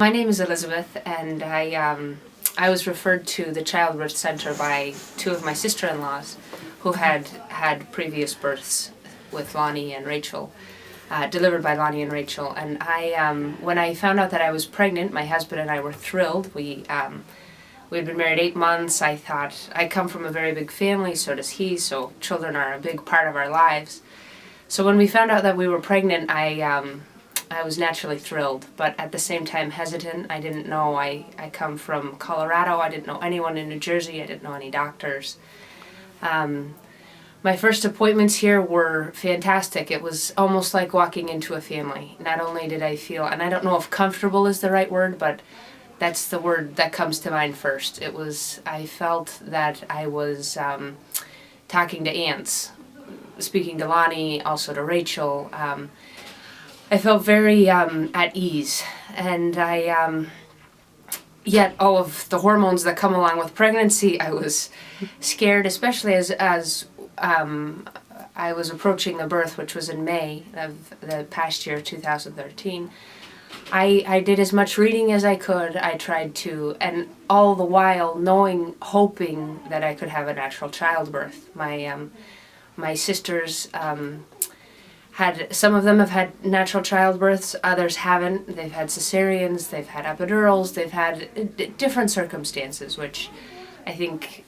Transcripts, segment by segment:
My name is Elizabeth, and I was referred to the Childbirth Center by two of my sister-in-laws who had had previous births with Lonnie and Rachel, delivered by Lonnie and Rachel. And when I found out that I was pregnant, my husband and I were thrilled. We'd been married 8 months. I thought, I come from a very big family, so does he, so children are a big part of our lives. So when we found out that we were pregnant, I was naturally thrilled, but at the same time hesitant. I didn't know. I come from Colorado. I didn't know anyone in New Jersey. I didn't know any doctors. My first appointments here were fantastic. It was almost like walking into a family. Not only did I feel, and I don't know if comfortable is the right word, but that's the word that comes to mind first. I felt that I was talking to aunts, speaking to Lonnie, also to Rachel. I felt very at ease, and yet all of the hormones that come along with pregnancy, I was scared, especially as I was approaching the birth, which was in May of the past year, 2013. I did as much reading as I could. I tried to, and all the while hoping that I could have a natural childbirth. My sisters, some of them have had natural childbirths, others haven't. They've had cesareans, they've had epidurals, they've had different circumstances, which I think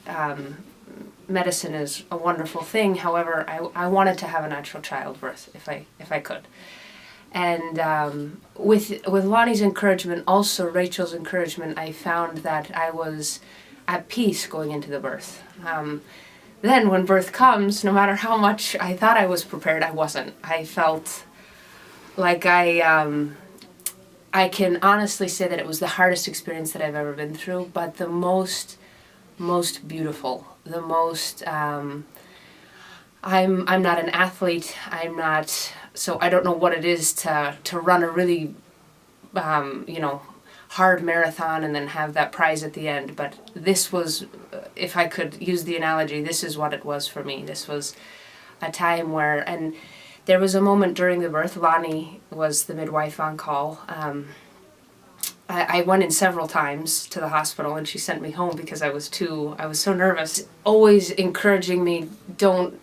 medicine is a wonderful thing. However, I wanted to have a natural childbirth if I could. And with Lonnie's encouragement, also Rachel's encouragement, I found that I was at peace going into the birth. Then when birth comes, no matter how much I thought I was prepared, I wasn't. I felt like I can honestly say that it was the hardest experience that I've ever been through, but the most beautiful, the most, I'm not an athlete, so I don't know what it is to run a really, hard marathon and then have that prize at the end. But this was, if I could use the analogy, this is what it was for me. This was a time where, and there was a moment during the birth, Lonnie was the midwife on call. I went in several times to the hospital and she sent me home because I was so nervous. Always encouraging me, don't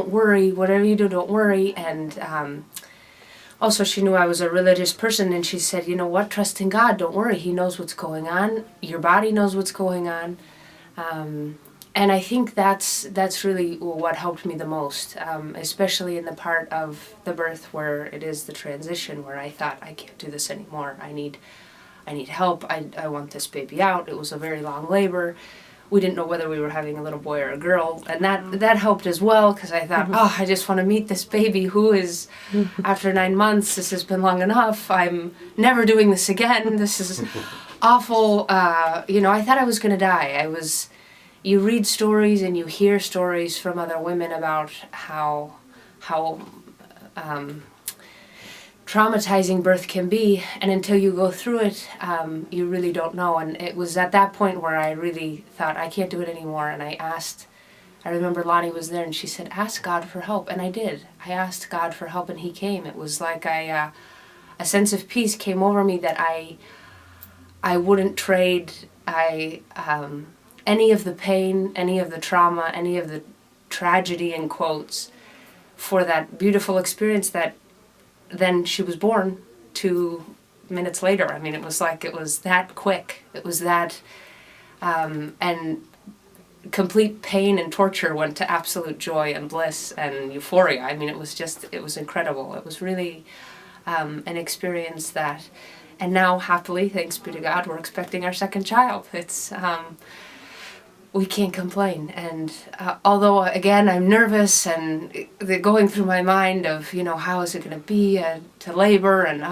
worry, whatever you do, don't worry. And also, she knew I was a religious person, and she said, you know what, trust in God, don't worry, He knows what's going on, your body knows what's going on. And I think that's really what helped me the most, especially in the part of the birth where it is the transition, where I thought, I can't do this anymore, I need help, I want this baby out. It was a very long labor. We didn't know whether we were having a little boy or a girl, and that helped as well, because I thought, I just want to meet this baby who is, after 9 months, this has been long enough, I'm never doing this again, this is awful. I thought I was going to die. You read stories and you hear stories from other women about how traumatizing birth can be, and until you go through it, you really don't know. And it was at that point where I really thought, I can't do it anymore. And I remember Lonnie was there and she said, ask God for help. And I did. I asked God for help and He came. It was like a sense of peace came over me that I wouldn't trade any of the pain, any of the trauma, any of the tragedy in quotes for that beautiful experience that then she was born 2 minutes later. I mean, it was that quick. It was that, and complete pain and torture went to absolute joy and bliss and euphoria. I mean, it was incredible. It was really an experience that, and now happily, thanks be to God, we're expecting our second child. It's, we can't complain. And although, again, I'm nervous and going through my mind of, how is it going to be to labor, and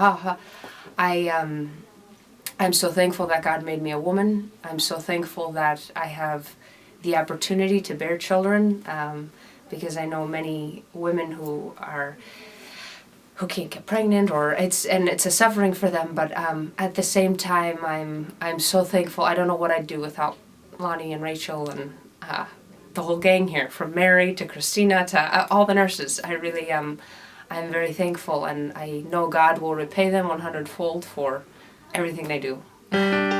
I'm so thankful that God made me a woman. I'm so thankful that I have the opportunity to bear children, because I know many women who can't get pregnant, or it's a suffering for them. But at the same time, I'm so thankful. I don't know what I'd do without Lonnie and Rachel and the whole gang here, from Mary to Christina to all the nurses. I really I'm very thankful, and I know God will repay them 100-fold for everything they do.